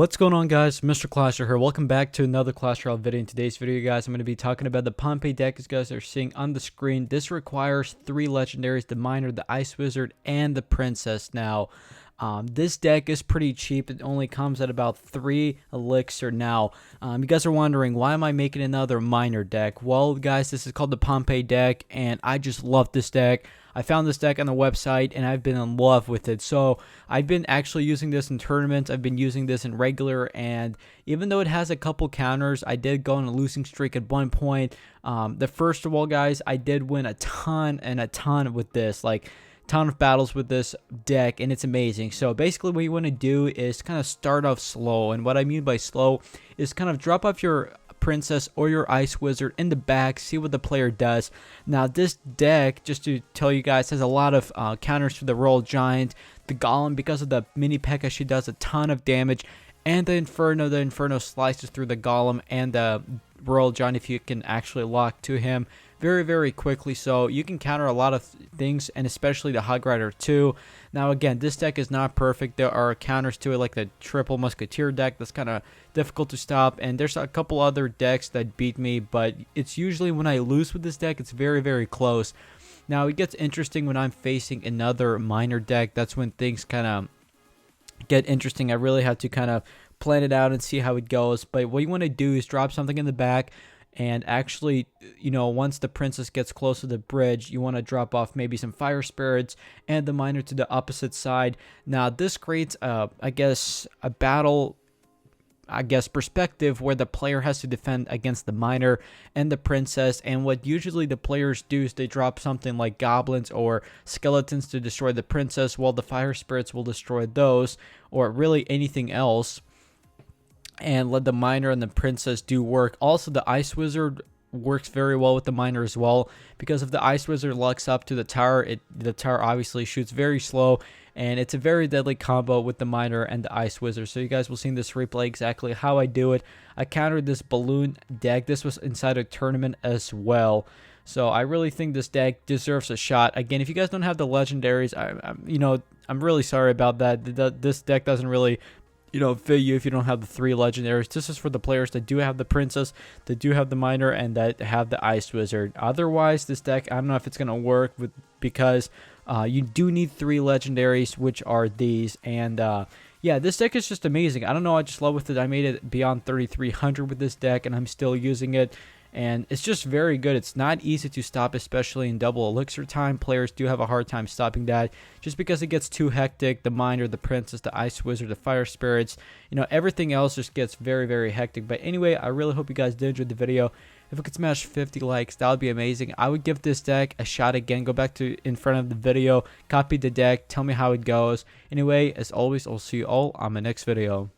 What's going on, guys? Mr. Clasher here. Welcome back to another Clash Royale video. In today's video, guys, I'm going to be talking about the Pompeyo deck. As you guys are seeing on the screen, this requires 3 legendaries: the Miner, the Ice Wizard, and the Princess. Now, this deck is pretty cheap. It only comes at about 3 elixir. Now, you guys are wondering, why am I making another Miner deck? Well, guys, this is called the Pompeyo deck, and I just love this deck. I found this deck on the website, and I've been in love with it. So I've been actually using this in tournaments. I've been using this in regular, and even though it has a couple counters, I did go on a losing streak at one point. The first of all, guys, I did win a ton with this, like ton of battles with this deck, and it's amazing. So basically what you want to do is kind of start off slow, and what I mean by slow is kind of drop off your Princess or your Ice Wizard in the back, see what the player does. Now this deck, just to tell you guys, has a lot of counters for the Royal Giant, the Golem. Because of the mini P.E.K.K.A, she does a ton of damage, and the Inferno slices through the Golem and the Royal Giant if you can actually lock to him very quickly. So you can counter a lot of things, and especially the Hog Rider too. Now again, this deck is not perfect. There are counters to it, like the Triple Musketeer deck that's kind of difficult to stop, and there's a couple other decks that beat me, but it's usually when I lose with this deck, it's very close. Now it gets interesting when I'm facing another Miner deck. That's when things kind of get interesting. I really have to kind of plan it out and see how it goes. But what you want to do is drop something in the back, and actually, you know, once the Princess gets close to the bridge, you want to drop off maybe some Fire Spirits and the Miner to the opposite side. Now this creates I guess a battle perspective where the player has to defend against the Miner and the Princess. And what usually the players do is they drop something like goblins or skeletons to destroy the Princess, while the Fire Spirits will destroy those, or really anything else, and let the Miner and the Princess do work. Also, the Ice Wizard works very well with the Miner as well, because if the Ice Wizard lucks up to the tower, the tower obviously shoots very slow, and it's a very deadly combo with the Miner and the Ice Wizard. So you guys will see in this replay exactly how I do it. I countered this balloon deck. This was inside a tournament as well. So I really think this deck deserves a shot. Again, if you guys don't have the legendaries, I'm really sorry about that. This deck doesn't really, fit you if you don't have the 3 legendaries. This is for the players that do have the Princess, that do have the Miner, and that have the Ice Wizard. Otherwise, this deck, I don't know if it's going to work because you do need 3 legendaries, which are these. And yeah, this deck is just amazing. I don't know, I just love with it. I made it beyond 3,300 with this deck, and I'm still using it. And it's just very good. It's not easy to stop, especially in double elixir time. Players do have a hard time stopping that just because it gets too hectic. The Miner, the Princess, the Ice Wizard, the Fire Spirits, everything else just gets very hectic. But anyway, I really hope you guys did enjoy the video. If we could smash 50 likes, that would be amazing. I would give this deck a shot again. Go back to in front of the video, copy the deck, tell me how it goes. Anyway, as always, I'll see you all on my next video.